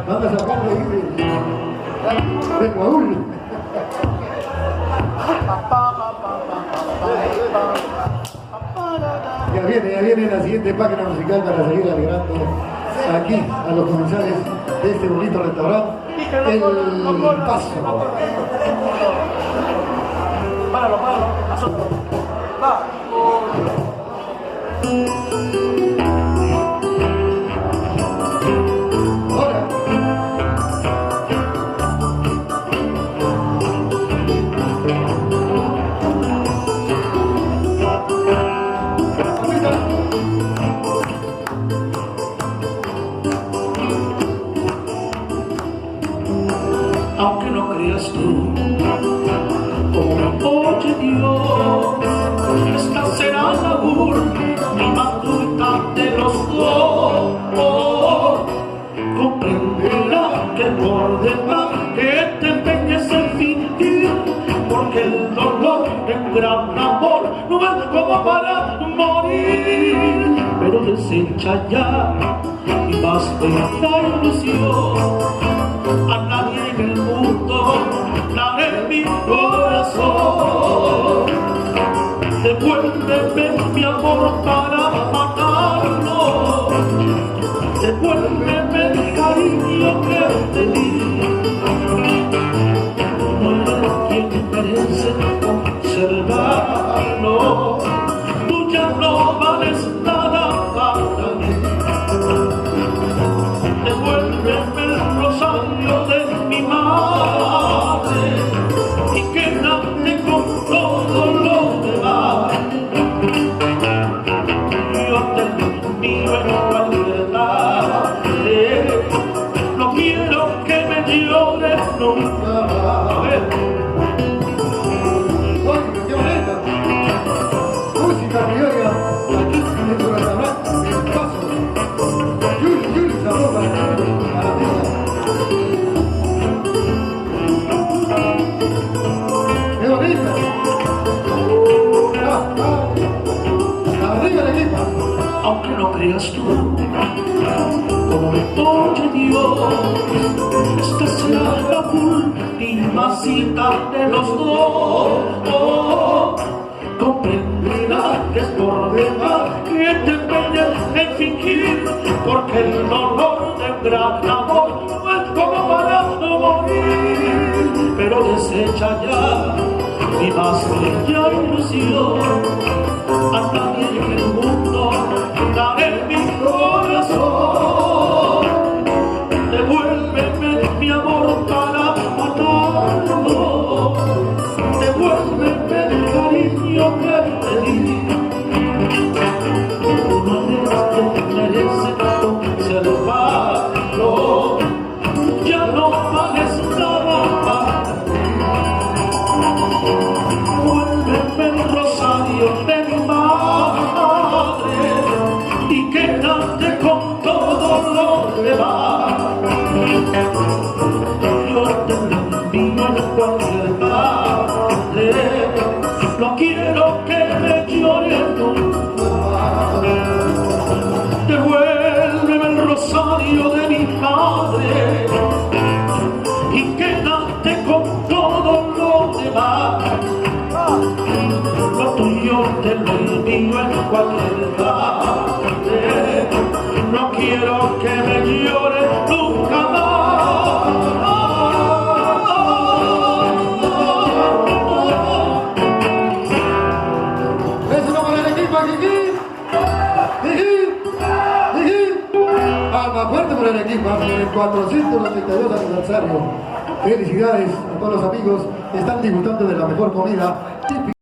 Van a sacar de Coahuila. Ya viene la siguiente página musical para seguir alegrando aquí a los comensales de este bonito restaurante, El Paso. Páralo, va. Aunque no creas tú, como oye Dios, esta será la última ruta de los dos. Comprenderá que por demás que te empeñes en fingir, porque el dolor de un gran amor no es como para morir. Pero desecha ya y basta la ilusión. A nadie en el mundo daré mi corazón. Devuélveme mi amor para matarlo. Devuélveme el cariño que te di. No eres quien merece conservarlo. Tú ya no vales nada para mí. Devuélveme el rosario de mi madre y quédate con todo lo demás. Yo te envío en cualquier tarde, no quiero que me llores nunca más. ¡Qué bonita! Música criolla, aquí en nuestro restaurante, El Paso. Yuli, saludos para la vida. ¡Qué bonita! ¡Arriba la equipa! Aunque no creas tú, como me oye Dios, esta será la última cita de los dos. Comprenderás que es por demás que te empeñes en fingir, porque el dolor de un gran amor no es como para morir. Pero desecha ya mi más bella ilusión. A nadie en el mundo daré mi corazón. Devuélveme mi amor para matarlo. Devuélveme el cariño que te di. No eres quien merece conservarlo. Ya no vales nada para mí. Devuélveme el rosario de mi madre y quédate con todo lo demás. Yo te lo envío en cualquier parte, no quiero que me llores nunca más. Devuélveme el rosario de mi madre y quédate con todo lo demás. Lo tuyo te lo envío en cualquier parte, no quiero que me llores nunca más. ¡Eso para el equipo, Palma fuerte por el equipo, por el 492 aniversario. Felicidades a todos los amigos que están disfrutando de la mejor comida típica.